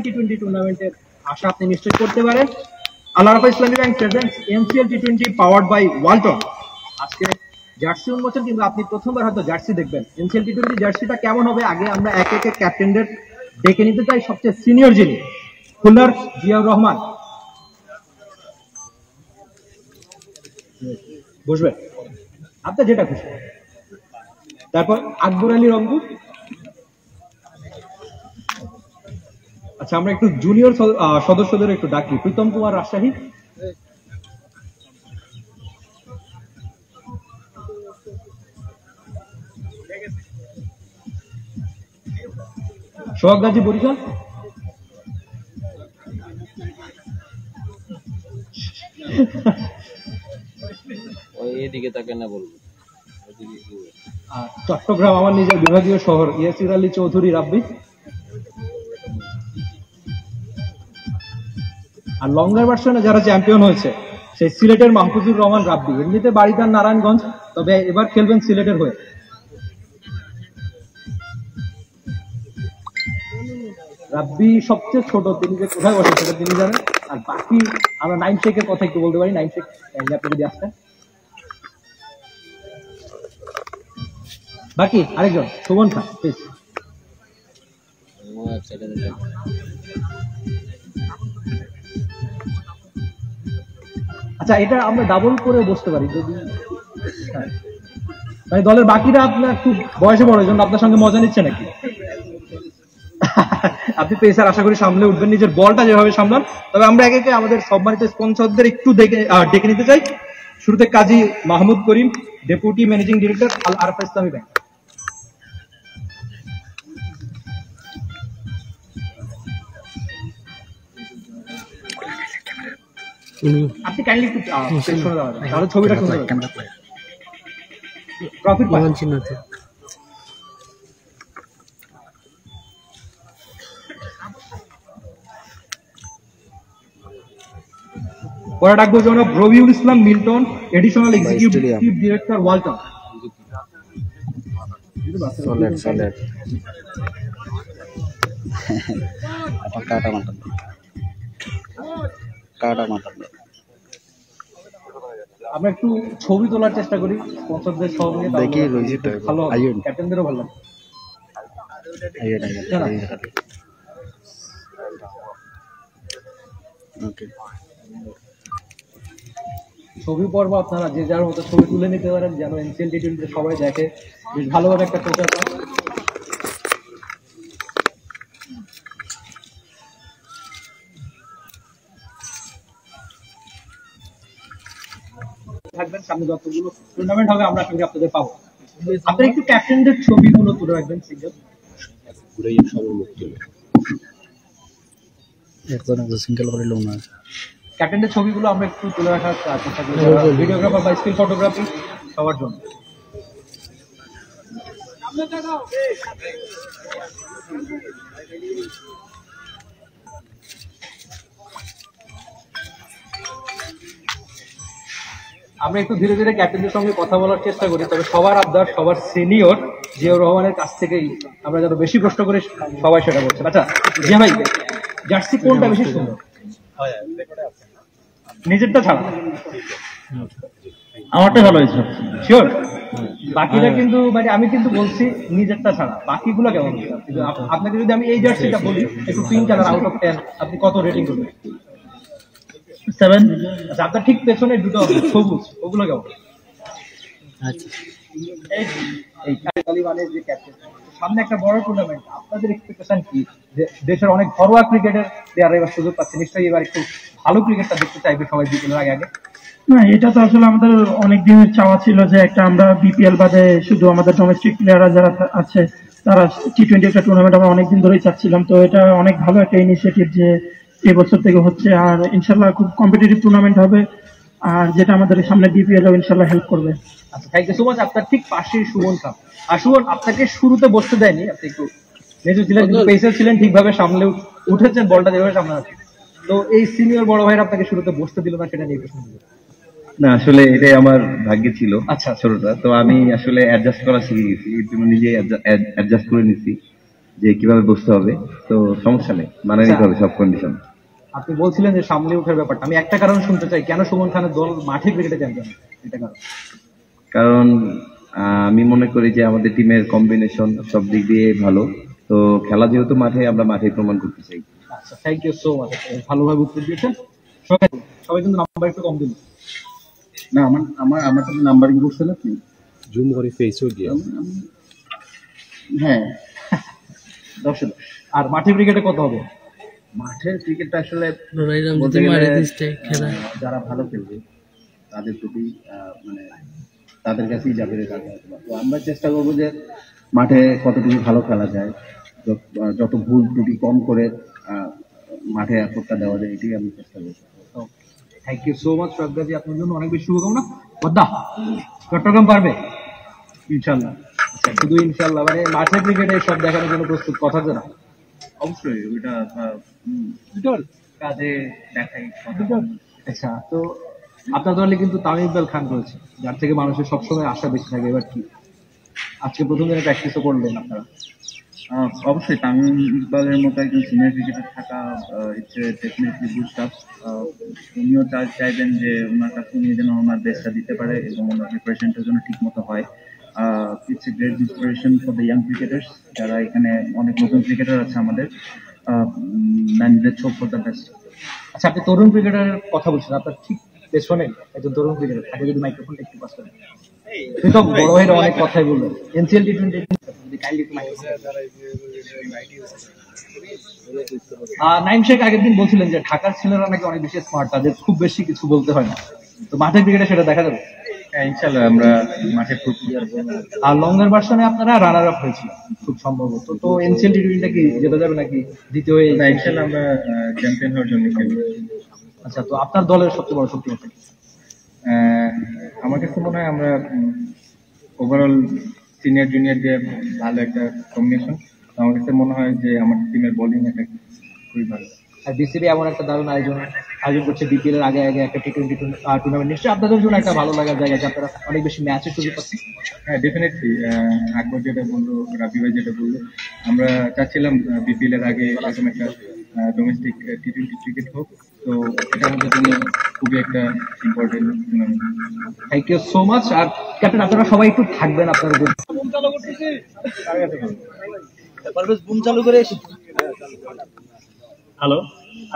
টি-20 টুর্নামেন্টের আশা আপনি নিশ্চিত করতে পারেন। Al Arafah Islami Bank presents MCL টি-20 পাওয়ার্ড বাই ওয়ালটন। আজকে জার্সি উন্মোচন, কিন্তু আপনি প্রথমবার হয়তো জার্সি দেখবেন। এমসিএল টি-20 জার্সিটা কেমন হবে, আগে আমরা এক একে ক্যাপ্টেনদের ডেকে নিতে চাই। সবচেয়ে সিনিয়র যিনি, খুলনার জিয়াউর রহমান, বসবেন, আপনার যেটা খুশি। তারপর আকবর আলী রংপুর। আচ্ছা, আমরা একটু জুনিয়র সদস্যদের একটু ডাকি। প্রীতম কুমার রাজশাহী, সোহাগ গাজী বরিশাল, এদিকে তাকে না বলবো। চট্টগ্রাম আমার নিজের বিভাগীয় শহর, ইয়াসির আলী চৌধুরী রাব্বি। আর লঙ্গার ভার্সনে যারা চ্যাম্পিয়ন হয়েছে, সেই সিলেটের মাহফুজুর রহমান রাব্বি। এমনিতে বাড়িদার নারায়ণগঞ্জ, তবে এবার খেলবেন সিলেটের হয়ে। রাব্বি সবচেয়ে ছোট, তিনি যে কোথায় বসে সেটা তিনি জানেন। আর বাকি আমরা নাইম শেখের কথা একটু বলতে পারি। নাইম শেখ, আপনি যদি আসতেন। বাকি আরেকজন সুমন খান, প্লিজ। আচ্ছা, এটা আমরা ডাবল করে বসতে পারি যদি, মানে দলের বাকিরা আপনার খুব বয়সে বড়, জন্য আপনার সঙ্গে মজা নিচ্ছে নাকি? আপনি পেসার, আশা করি সামলে উঠবেন, নিজের বলটা যেভাবে সামলান। তবে আমরা একে একে আমাদের সম্মানিত স্পন্সরদের একটু ডেকে নিতে চাই। শুরুতে কাজী মাহমুদ করিম, ডেপুটি ম্যানেজিং ডিরেক্টর, আল আরাফাহ ইসলামী ব্যাংক। আপনি কাইন্ডলি একটু শুনে দেওয়া যায়, তাহলে ছবিটা সুন্দর হবে। প্রফিট পান চিহ্নতে। পরে ডাকবো জনাব Robiul Islam Milton, additional executive director, Walton. আমরা একটু ছবি তোলার চেষ্টা করি স্পন্সরদের সঙ্গে, ভালো ক্যাপ্টেনদেরও ভালো লাগে। ছবি পর্ব আপনারা যে যার মতো ছবি তুলে নিতে পারেন, যেন এমসিএল টি-20 সবাই দেখে, বেশ ভালোভাবে একটা প্রচার পায়। থাকবেন সামনে যতগুলো টুর্নামেন্ট হবে, আমরা সঙ্গে আপনাদের পাবো। আপনারা একটু ক্যাপ্টেনদের ছবিগুলো তুলে রাখবেন সিঙ্গেল। সিঙ্গেল করে লোক না, ক্যাপ্টেনদের ছবিগুলো আমরা একটু তুলে রাখার চেষ্টা করি, ভিডিওগ্রাফার বা স্টিল ফটোগ্রাফি সবার জন্য। আমরা একটু ধীরে ধীরে ক্যাপ্টেনদের সঙ্গে কথা বলার চেষ্টা করি, তবে সবার আবদার, সবার সিনিয়র জিয়াউর রহমানের কাছ থেকেই আমরা যত বেশি প্রশ্ন করি সবাই সেটা করছে। আচ্ছা জিয়া ভাই, জার্সি কোনটা বেশি সুন্দর? নিজেরটা ছাড়া আমারটা ভালো হয়েছে, শিওর। বাকিটা কিন্তু মানে আমি কিন্তু বলছি নিজেরটা ছাড়া, বাকিগুলো কেমন? আপনাকে যদি আমি এই জার্সিটা বলি, একটু পিঙ্ক কালার, আউট অফ 10 আপনি কত রেটিং করবেন? 7। আচ্ছা, আপনার ঠিক পেছনে দুটো সবুজ, ওগুলো কেমন? আচ্ছা, এই তালিবানের যে ক্যাপ্টেন, সামনে একটা বড় টুর্নামেন্ট, আপনাদের এক্সপেকটেশন কি? দেশের অনেক ঘরোয়া ক্রিকেটের প্লেয়াররা এবার সুযোগ পাচ্ছে, নিশ্চয়ই এবার একটু ভালো ক্রিকেটটা দেখতে চাইবে সবাই বিপিএল আগে আগে। না, এটা তো আসলে আমাদের অনেক দিনের চাওয়া ছিল যে একটা আমরা বিপিএল বাদে শুধু আমাদের ডোমেস্টিক প্লেয়াররা যারা আছে তারা টি-20 একটা টুর্নামেন্ট আমরা অনেকদিন ধরেই চাচ্ছিলাম। তো এটা অনেক ভালো একটা ইনিশিয়েটিভ যে এবছর থেকে হচ্ছে, আর ইনশাল্লাহ খুব কম্পিটিটিভ টুর্নামেন্ট হবে, আর যেটা আমাদের সামনে বিপিএল ইনশাল্লাহ হেল্প করবে। আচ্ছা, থ্যাংক ইউ সো মাচ। আপনার ঠিক পাশেই সুমন খান। আর সুমন, আপনাকে শুরুতে বসতে দেয়নি, আপনি একটু মেজর ছিলেন, পেসার ছিলেন, ঠিকভাবে সামলে উঠেছেন বলটা যেভাবে সামলাচ্ছেন। তো এই সিনিয়র বড় ভাইরা আপনাকে শুরুতে বসতে দিল না, সেটা নিয়ে প্রশ্ন দিল না? আসলে এটাই আমার ভাগ্যে ছিল। আচ্ছা, ছোটটা তো আমি আসলে অ্যাডজাস্ট করা শিখে গেছি, নিজে অ্যাডজাস্ট করে নিছি। যে কিভাবে বসতে হবে, তো সমস্যা নেই, মানিয়ে নিতে হবে সব কন্ডিশন। আপনি বলছিলেন যে সামলে ওঠার ব্যাপারটা, আমি একটা কারণ শুনতে চাই, কেন সুমন খানের দল মাঠে ক্রিকেটে চ্যাম্পিয়ন? এটা কারণ কারণ আমি মনে করি যে আমাদের টিমের কম্বিনেশন সব দিক দিয়ে ভালো, তো খেলা যেহেতু মাঠে, আমরা মাঠে প্রমাণ করতে চাই। আচ্ছা, থ্যাংক ইউ সো মাচ, ভালোভাবে উত্তর দিয়েছেন। সবাই সবাই কিন্তু নাম্বার একটু কম দিন। না, আমার তো নাম্বারিং করছে না কি? জুম করে ফেসও গিয়া হ্যাঁ, 10 আর মাঠে ক্রিকেটে কত হবে? মাঠের ক্রিকেটটা আসলে বলতে গেলে যারা ভালো খেলবে তাদের প্রতি মানে তাদের কাছেই যাবে রেজাল্ট। তো আমরা চেষ্টা করবো যে মাঠে কতটুকু ভালো খেলা যায়, যত ভুল ত্রুটি কম করে মাঠে এফোর্টটা দেওয়া যায়, এটাই আমি চেষ্টা করবো। থ্যাংক ইউ সো মাচ প্রজ্ঞাজি, আপনার জন্য অনেক বেশি শুভকামনা। পদ্মা, চট্টগ্রাম পারবে ইনশাল্লাহ? আচ্ছা, শুধু ইনশাল্লাহ মানে মাঠে ক্রিকেটে সব দেখানোর জন্য প্রস্তুত, কথা তো না? অবশ্যই ওইটা কাজে দেখাই। আচ্ছা, তো আপনার দলে কিন্তু তামিম ইকবাল খান রয়েছে, যার থেকে মানুষের সবসময় আশা বেশি থাকে। এবার কি আজকে প্রথম দিনে প্র্যাকটিসও করলেন আপনারা? অবশ্যই তামিম ইকবালের মতো একজন সিনিয়র ক্রিকেটার থাকা ইটস ডেফিনেটলি গুড স্টাফ। উনিও চাইবেন যে ওনার কাছে উনি যেন ওনার বেস্টটা দিতে পারে এবং ওনার প্রিপারেশনটার জন্য ঠিক মতো হয়। It's a great inspiration for the young cricketers, যারা এখানে অনেক নতুন ক্রিকেটার আছে আমাদের। ম্যানেজদের হোপ ফর দ্য বেস্ট। আচ্ছা, আপনি তরুণ ক্রিকেটারের কথা বলছেন, আপনার ঠিক পেছনে একজন তরুণ ক্রিকেটার থাকে, যদি মাইক্রোফোনটা একটু পাস করেন। তুই তো বড় ভাইয়ের অনেক কথাই বললেন, এনসিএল টি20 নাইম শেখ আগের দিন বলছিলেন যে ঢাকার ছেলেরা নাকি অনেক বেশি স্মার্ট, তাদের খুব বেশি কিছু বলতে হয় না। তো মাঠের ক্রিকেটে সেটা দেখা যাবে? ইনশাল্লাহ আমরা মাঠে আর লঙ্গার ভার্সনে আপনারা রানার আপ হয়েছিল খুব সম্ভবত, তো এনসিএল টি20 কি যেতে যাবে নাকি দ্বিতীয় হয়ে? ইনশাল্লাহ আমরা চ্যাম্পিয়ন হওয়ার জন্য খেলবো। আচ্ছা, তো আপনার দলের সবচেয়ে বড় শক্তি কি? আমার কাছে মনে হয় আমরা ওভারঅল সিনিয়র জুনিয়র দিয়ে ভালো একটা কম্বিনেশন। আমার কাছে মনে হয় যে আমার টিমের বোলিং এটা খুবই ভালো। আর বিসিবি এমন একটা দারুণ আয়োজন করছে বিপিএল এর আগে আগে একটা টি20 টুর্নামেন্ট, নিশ্চয়ই আপনাদের জন্য একটা ভালো লাগার জায়গা, যে আপনারা অনেক বেশি ম্যাচের সুযোগ পাচ্ছেন। হ্যাঁ, ডেফিনেটলি। আকবর যেটা বললো, রাবি ভাই যেটা বললো, আমরা চাচ্ছিলাম বিপিএল এর আগে এরকম একটা ডোমেস্টিক টি20 ক্রিকেট হোক, তো এটা আমাদের জন্য খুবই একটা important tournament. Thank you so much. আর ক্যাপ্টেন, আপনারা সবাই একটু থাকবেন আপনাদের জন্য। হ্যালো,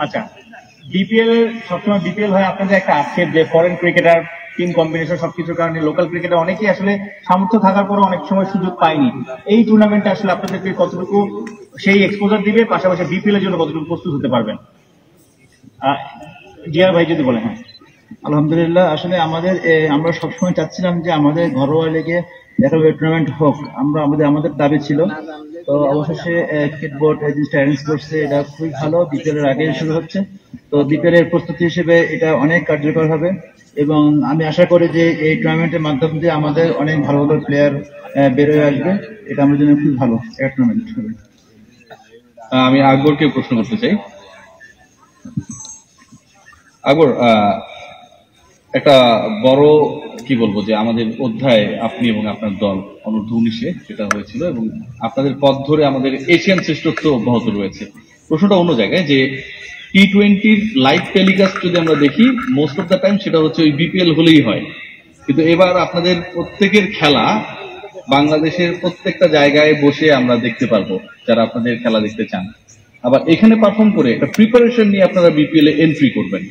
আচ্ছা, বিপিএল এর সবসময় বিপিএল হয় আপনাদের একটা আক্ষেপ যে ফরেন ক্রিকেটার টিম কম্বিনেশন সবকিছুর কারণে লোকাল ক্রিকেটার অনেকেই আসলে সামর্থ্য থাকার পরও অনেক সময় সুযোগ পায়নি। এই টুর্নামেন্টে আসলে আপনাদেরকে কতটুকু সেই এক্সপোজার দিবে, পাশাপাশি বিপিএল এর জন্য কতটুকু প্রস্তুত হতে পারবেন? জিয়া ভাই যদি বলেন। হ্যাঁ, আলহামদুলিল্লাহ, আসলে আমরা সবসময় চাচ্ছিলাম যে আমাদের ঘরোয়া লিগে একটা টুর্নামেন্ট হোক, আমাদের দাবি ছিল। তো অবশেষে ক্রিকেট বোর্ড এই জিনিসটা অ্যারেঞ্জ করছে, এটা খুবই ভালো। বিপিএল এর আগে শুরু হচ্ছে, তো বিপিএল এর প্রস্তুতি হিসেবে এটা অনেক কার্যকর হবে এবং আমি আশা করি যে এই টুর্নামেন্টের মাধ্যম দিয়ে আমাদের অনেক ভালো ভালো প্লেয়ার বের হয়ে আসবে। এটা আমাদের জন্য খুব ভালো একটা টুর্নামেন্ট হবে। আমি আকবরকে প্রশ্ন করতে চাই। আকবর, একটা বড় কি বলবো যে আমাদের অধ্যায় আপনি এবং আপনার দল অনূর্ধ্ব-19 যেটা হয়েছিল, এবং আপনাদের পথ ধরে আমাদের এশিয়ান শ্রেষ্ঠত্ব অব্যাহত রয়েছে। প্রশ্নটা অন্য জায়গায়, যে টি20 লাইভ টেলিকাস্ট যদি আমরা দেখি, মোস্ট অফ দ্য টাইম সেটা হচ্ছে ওই বিপিএল হলেই হয়, কিন্তু এবার আপনাদের প্রত্যেকের খেলা বাংলাদেশের প্রত্যেকটা জায়গায় বসে আমরা দেখতে পারবো যারা আপনাদের খেলা দেখতে চান। আবার এখানে পারফর্ম করে একটা প্রিপারেশন নিয়ে আপনারা বিপিএল এ এন্ট্রি করবেন।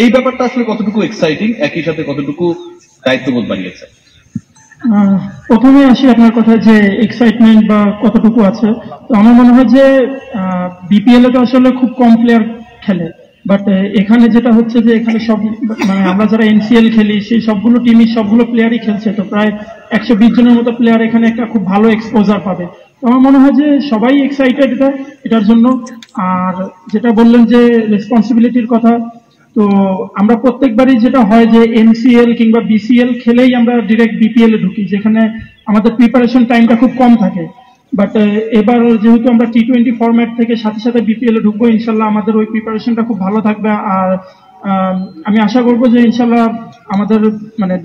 এই ব্যাপারটা আসলে কতটুকু এক্সাইটিং, একই সাথে কতটুকু দায়িত্ববোধ বাড়িয়েছে? প্রথমে আসি আপনার কথা যে এক্সাইটমেন্ট বা কতটুকু আছে। তো আমার মনে হয় যে বিপিএল এ তো আসলে খুব কম প্লেয়ার খেলে, বাট এখানে যেটা হচ্ছে যে এখানে সব মানে আমরা যারা এনসিএল খেলি সেই সবগুলো টিমই সবগুলো প্লেয়ারই খেলছে, তো প্রায় 120 জনের মতো প্লেয়ার এখানে একটা খুব ভালো এক্সপোজার পাবে। তো আমার মনে হয় যে সবাই এক্সাইটেড এটার জন্য। আর যেটা বললেন যে রেসপন্সিবিলিটির কথা, তো আমরা প্রত্যেকবারই যেটা হয় যে এনসিএল কিংবা বিসিএল খেলেই আমরা ডিরেক্ট বিপিএল এ ঢুকি, যেখানে আমাদের প্রিপারেশন টাইমটা খুব কম থাকে। বাট এবার যেহেতু আমরা টি20 ফরম্যাট থেকে সাথে সাথে বিপিএল এ ঢুকবো, ইনশাল্লাহ আমাদের ওই প্রিপারেশনটা খুব ভালো থাকবে। আর আমি আশা করবো যে ইনশাল্লাহ আমাদের মানে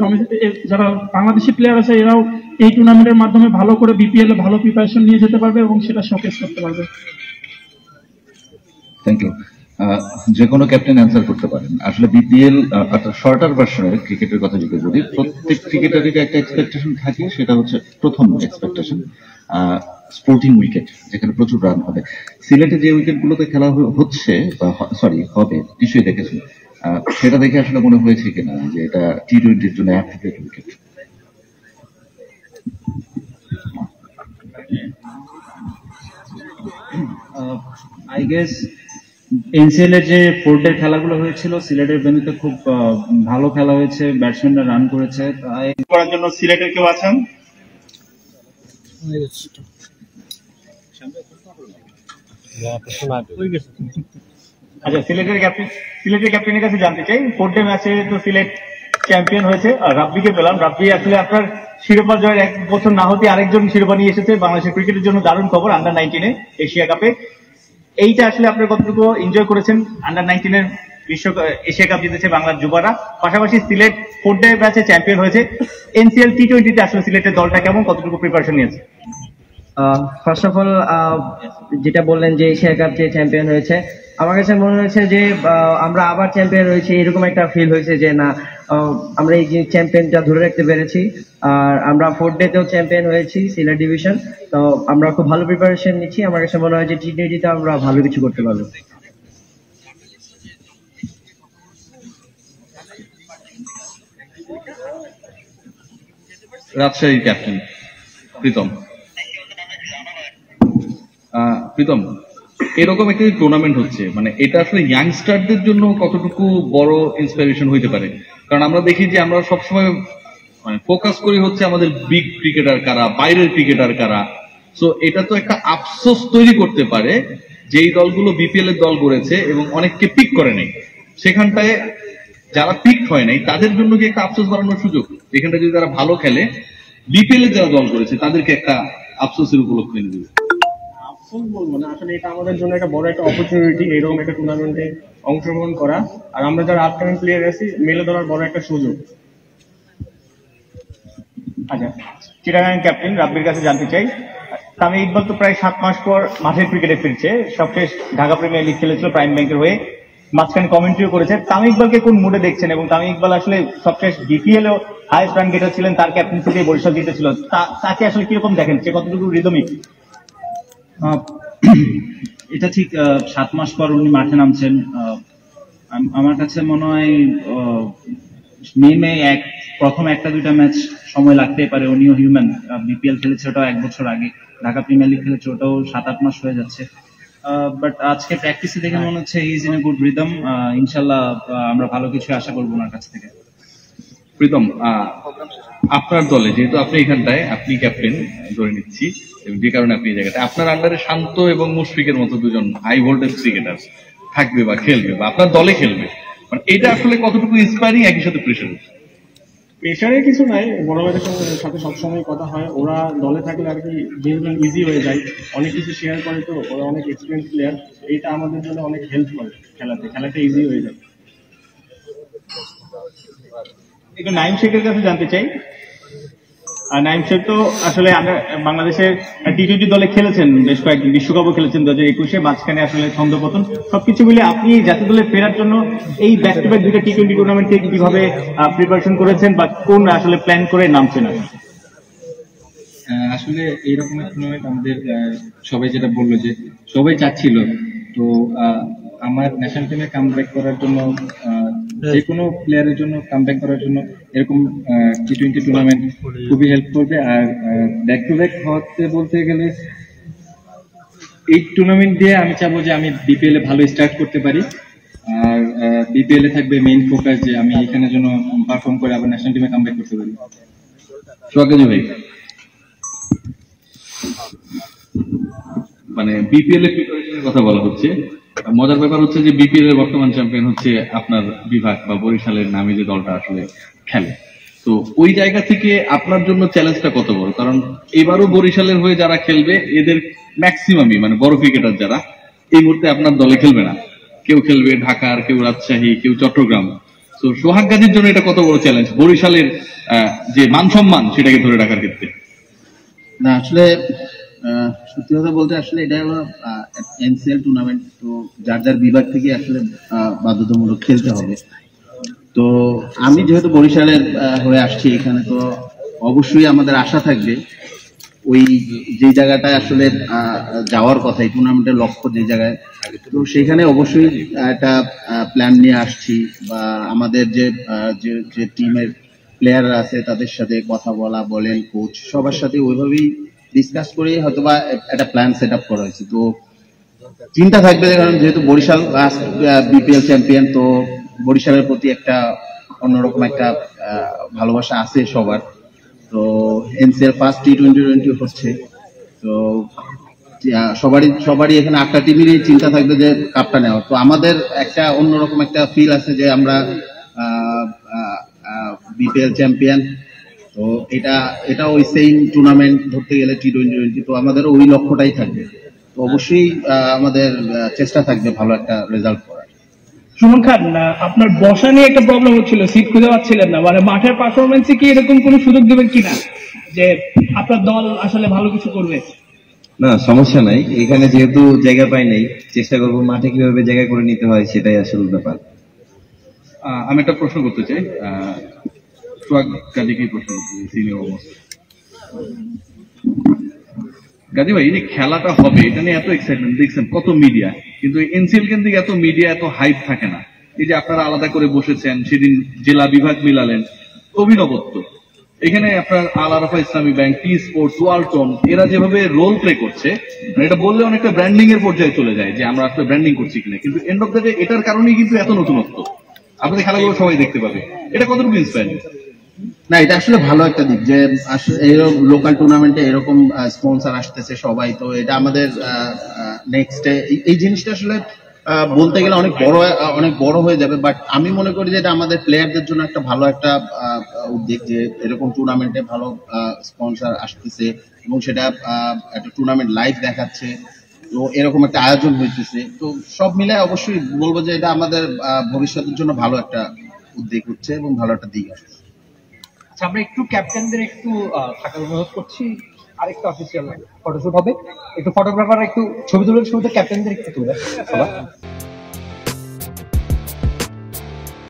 যারা বাংলাদেশি প্লেয়ার আছে এরাও এই টুর্নামেন্টের মাধ্যমে ভালো করে বিপিএল ভালো প্রিপারেশন নিয়ে যেতে পারবে এবং সেটা শোকেস করতে পারবে। Thank you. যে কোনো ক্যাপ্টেন অ্যান্সার করতে পারেন। আসলে বিপিএল অর্থাৎ শর্টার ভার্সনের ক্রিকেটের কথা যদি বলি, প্রত্যেক ক্রিকেটারের একটা এক্সপেকটেশন থাকে, সেটা হচ্ছে প্রথম এক্সপেকটেশন স্পোর্টিং উইকেট, যেখানে প্রচুর রান হবে। সিলেটে যে উইকেট গুলোতে খেলা হচ্ছে বা সরি হবে নিশ্চয়ই দেখেছেন, সেটা দেখে আসলে মনে হয়েছে কিনা যে এটা টি-20-র জন্য appropriate wicket? I guess NCL এর যে ফোর্থের খেলাগুলো হয়েছিল সিলেটের ভেন্যুতে খুব ভালো খেলা হয়েছে, ব্যাটসম্যানরা রান করেছে। তাই করার জন্য সিলেটের কেউ আছেন? আচ্ছা, সিলেটের ক্যাপ্টেনের কাছে জানতে চাই, ফোর্থ ম্যাচে তো সিলেট চ্যাম্পিয়ন হয়েছে, আর রাব্বিকে পেলাম। রাব্বি আসলে আপনার শিরোপা জয়ের এক বছর না হতে আরেকজন শিরোপা নিয়ে এসেছে, বাংলাদেশের ক্রিকেটের জন্য দারুণ খবর। আন্ডার-19 এশিয়া কাপে এইটা আসলে আপনার কতটুকু এনজয় করেছেন? আন্ডার-19 এশিয়া কাপ জিতেছে বাংলার যুবারা, পাশাপাশি সিলেট ফোর্থ ম্যাচে চ্যাম্পিয়ন হয়েছে। এনসিএল টি-20-তে আসলে সিলেটের দলটা কেমন, কতটুকু প্রিপারেশন নিয়েছে? ফার্স্ট অফ অল যেটা বললেন যে এশিয়া কাপ যে চ্যাম্পিয়ন হয়েছে, আমার কাছে মনে হয়েছে যে আমরা আবার চ্যাম্পিয়ন হয়েছি, এরকম একটা ফিল হয়েছে যে না আমরা এই যে চ্যাম্পিয়নটা ধরে রাখতে পেরেছি। আর আমরা ফোর্থ ডেতেও চ্যাম্পিয়ন হয়েছি সিলেট ডিভিশন, তো আমরা খুব ভালো প্রিপারেশন নিচ্ছি। আমার কাছে মনে হয় যে টি-20-তে আমরা ভালো কিছু করতে পারবো। রাজশাহীর ক্যাপ্টেন প্রীতম। প্রীতম, এরকম একটা টুর্নামেন্ট হচ্ছে, মানে এটা আসলে ইয়াংস্টারদের জন্য কতটুকু বড় ইন্সপিরেশন হইতে পারে? কারণ আমরা দেখি যে আমরা সবসময় মানে ফোকাস করি হচ্ছে আমাদের বিগ ক্রিকেটার কারা, বাইরের ক্রিকেটার কারা। সো এটা তো একটা আফসোস তৈরি করতে পারে যেই দলগুলো বিপিএল এর দল গড়েছে এবং অনেককে পিক করে নেই, সেখানটায় যারা পিক হয় নাই তাদের জন্য কি একটা আফসোস বাড়ানোর সুযোগ? এখানটা যদি তারা ভালো খেলে বিপিএল এর যারা দল করেছে তাদেরকে একটা আফসোসের উপলক্ষ এনে দেবে। আফসোস বলবো না, আসলে এটা আমাদের জন্য একটা বড় একটা অপরচুনিটি এরকম একটা টুর্নামেন্টে অংশগ্রহণ করা, আর আমরা যারা আপকামিং প্লেয়ার আছি মেলে ধরার বড় একটা সুযোগ। আচ্ছা, চিটাগাং ক্যাপ্টেন রাব্বির কাছে জানতে চাই, তামিম ইকবাল তো প্রায় 7 মাস পর মাঠের ক্রিকেটে ফিরছে, সবশেষ ঢাকা প্রিমিয়ার লিগ খেলেছিল প্রাইম ব্যাংকের হয়ে, মাঝখানে কমেন্ট্রিও করেছে। তামিম ইকবালকে কোন মুডে দেখছেন, এবং তামিম ইকবাল আসলে সবশেষ বিপিএলও হাইয়েস্ট রান গেটার ছিলেন, তার ক্যাপ্টেন্সি দিয়ে বরিশাল জিতেছিল, তাকে আসলে কিরকম দেখেন, সে কতটুকু রিদমিক? এটা ঠিক 7 মাস পর উনি মাঠে নামছেন। আমার কাছে মনে হয় প্রথম 1-2 ম্যাচ সময় লাগতেই পারে, উনিও হিউম্যান। বিপিএল খেলেছে ওটাও 1 বছর আগে, ঢাকা প্রিমিয়ার লিগ খেলেছে ওটাও 7-8 মাস হয়ে যাচ্ছে। বাট আজকে প্র্যাকটিসে দেখে মনে হচ্ছে he is in a good rhythm. ইনশাল্লাহ আমরা ভালো কিছু আশা করবো ওনার কাছ থেকে। প্রীতম, আপনার দলে যেহেতু আপনি এখানটায় আপনি ক্যাপ্টেন ধরে নিচ্ছি, যে কারণে আপনি এই জায়গাটা, আপনার আন্ডারে শান্ত এবং মুশফিকের মতো দুজন হাই ভোল্টেজ ক্রিকেটার থাকবে বা খেলবে বা আপনার দলে খেলবে, মানে এটা আসলে কতটুকু ইন্সপায়ারিং, একই সাথে প্রেশার? প্রেশারের কিছু নাই, বড় ভাইদের সাথে সবসময় কথা হয়, ওরা দলে থাকলে আর কি দিন ইজি হয়ে যায়, অনেক কিছু শেয়ার করে, তো ওরা অনেক এক্সপিরিয়েন্স প্লেয়ার, এইটা আমাদের জন্য অনেক হেল্প করে, খেলাটা ইজি হয়ে যায়। একটু নাইম শেখের কাছে জানতে চাই, আর নাইম শেখ তো আসলে বাংলাদেশের টি-20 দলে খেলেছেন, বেশ কয়েকদিন বিশ্বকাপও খেলেছেন 2021-এ, মাঝখানে আসলে ছন্দপতন, সবকিছু মিলে আপনি জাতীয় দলে ফেরার জন্য এই ব্যাক টু ব্যাক 2টা টি-20 টুর্নামেন্ট থেকে কিভাবে প্রিপারেশন করেছেন বা কোন আসলে প্ল্যান করে নামছেন? আসলে এইরকম টুর্নামেন্ট আমাদের সবাই যেটা বললো যে সবাই চাচ্ছিল, তো আমার ন্যাশনাল টিমে কামব্যাক করার জন্য, যে কোনো প্লেয়ারের জন্য কামব্যাক করার জন্য এরকম টি-20 টুর্নামেন্ট খুবই হেল্প করবে। আর ব্যাক টু ব্যাক হতে বলতে গেলে এই টুর্নামেন্ট দিয়ে আমি চাবো যে আমি বিপিএল এ ভালো স্টার্ট করতে পারি, আর বিপিএল এ থাকবে মেইন ফোকাস যে আমি এখানে যেন পারফর্ম করে আবার ন্যাশনাল টিমে কামব্যাক করতে পারি। সোহাগ ভাই, মানে বিপিএল এর প্রিপারেশনের কথা বলা হচ্ছে, মজার ব্যাপার হচ্ছে যে বিপিএল এর বর্তমান চ্যাম্পিয়ন হচ্ছে আপনার বিভাগ বা বরিশালের নামে যে দলটা আসলে খেলে, তো ওই জায়গা থেকে আপনার জন্য চ্যালেঞ্জটা কত বড়? কারণ এবারও বরিশালের হয়ে যারা খেলবে এদের ম্যাক্সিমামই মানে বড় ক্রিকেটার যারা এই মুহূর্তে আপনার দলে খেলবে না, কেউ খেলবে ঢাকার, কেউ রাজশাহী, কেউ চট্টগ্রাম। তো সোহাগ গাজীর জন্য এটা কত বড় চ্যালেঞ্জ বরিশালের যে মান সম্মান সেটাকে ধরে রাখার ক্ষেত্রে? না আসলে সত্যি কথা বলতে আসলে এটা হলো এনসিএল টুর্নামেন্ট, তো যার যার বিভাগ থেকে আসলে বাধ্যতামূলক খেলতে হবে। তো আমি যেহেতু বরিশালের হয়ে আসছি এখানে, তো অবশ্যই আমাদের আশা থাকবে ওই যে জায়গাটায় আসলে যাওয়ার কথা, এই টুর্নামেন্টের লক্ষ্য যে জায়গায়, তো সেখানে অবশ্যই একটা প্ল্যান নিয়ে আসছি, বা আমাদের যে টিমের প্লেয়াররা আছে তাদের সাথে কথা বলা বলেন, কোচ সবার সাথে ওইভাবেই ডিসকাস করে হয়তোবা একটা প্ল্যান সেট আপ করা হয়েছে। তো চিন্তা থাকবে, কারণ যেহেতু বরিশাল বিপিএল চ্যাম্পিয়ন, তো বরিশালের প্রতি একটা অন্যরকম একটা ভালোবাসা আছে সবার। তো এনসিএল ফার্স্ট টি20 হচ্ছে, তো সবারই এখানে 8টা টিমেরই চিন্তা থাকবে যে কাপটা নেওয়া। তো আমাদের একটা অন্যরকম একটা ফিল আছে যে আমরা বিপিএল চ্যাম্পিয়ন, তো এটা ওই সেম টুর্নামেন্ট ধরতে গেলে টি20, তো আমাদের ওই লক্ষ্যটাই থাকবে। তো অবশ্যই আমাদের চেষ্টা থাকবে ভালো একটা রেজাল্ট করার। সুমন খান, আপনার বসা নিয়ে একটা প্রবলেম হচ্ছিল, সিট খুঁজে পাচ্ছিলেন না, মানে মাঠের পারফরমেন্সে কি এরকম কোনো সুযোগ দেবেন কিনা যে আপনার দল আসলে ভালো কিছু করবে? না, সমস্যা নাই, এখানে যেহেতু জায়গা পাই নাই, চেষ্টা করবো মাঠে কিভাবে জায়গা করে নিতে হয়, সেটাই আসল ব্যাপার। আমি একটা প্রশ্ন করতে চাই, সোহাগ গাজীকে প্রশ্ন করতে চাই, সিনিয়র অবস্থা। গাজী ভাই, এই যে খেলাটা হবে এটা নিয়ে এত এক্সাইটমেন্ট দেখছেন, কত মিডিয়া, কিন্তু এনসিএল কিন্তু এত মিডিয়া এত হাইপ থাকে না। এই যে আপনারা আলাদা করে বসেছেন, সেদিন জেলা বিভাগ মিলালেন, অভিনবত্ব। এখানে আপনার আল আরাফা ইসলামী ব্যাংক, টি স্পোর্টস, ওয়ালটন, এরা যেভাবে রোল প্লে করছে, এটা বললে অনেকটা ব্র্যান্ডিং এর পর্যায়ে চলে যায় যে আমরা আসলে ব্র্যান্ডিং করছি কিনা, কিন্তু এন্ড অফ দ্য ডে এটার কারণেই কিন্তু এত নতুনত্ব, আপনাদের খেলাগুলো সবাই দেখতে পাবে। এটা কতটুকু ইন্সপায়ারিং? না, এটা আসলে ভালো একটা দিক যে এরকম লোকাল টুর্নামেন্টে এরকম স্পন্সর আসতেছে সবাই, তো এটা আমাদের নেক্সট এই জিনিসটা আসলে বলতে গেলে অনেক বড় হয়ে যাবে, বাট আমি মনে করি যে এটা আমাদের প্লেয়ারদের জন্য একটা ভালো একটা উদ্যোগ যে এরকম টুর্নামেন্টে ভালো স্পন্সর আসতেছে এবং সেটা একটা টুর্নামেন্ট লাইভ দেখাচ্ছে, তো এরকম একটা আয়োজন হইতেছে। তো সব মিলে অবশ্যই বলবো যে এটা আমাদের ভবিষ্যতের জন্য ভালো একটা উদ্যোগ হচ্ছে এবং ভালো একটা দিক আসছে। আচ্ছা, আমরা একটু ক্যাপ্টেনদের একটু থাকার অনুরোধ করছি, আরেকটা অফিসিয়াল ফটোশুট হবে, একটু ফটোগ্রাফার একটু ছবি তুলে ক্যাপ্টেনদের একটু তুলে সবাই।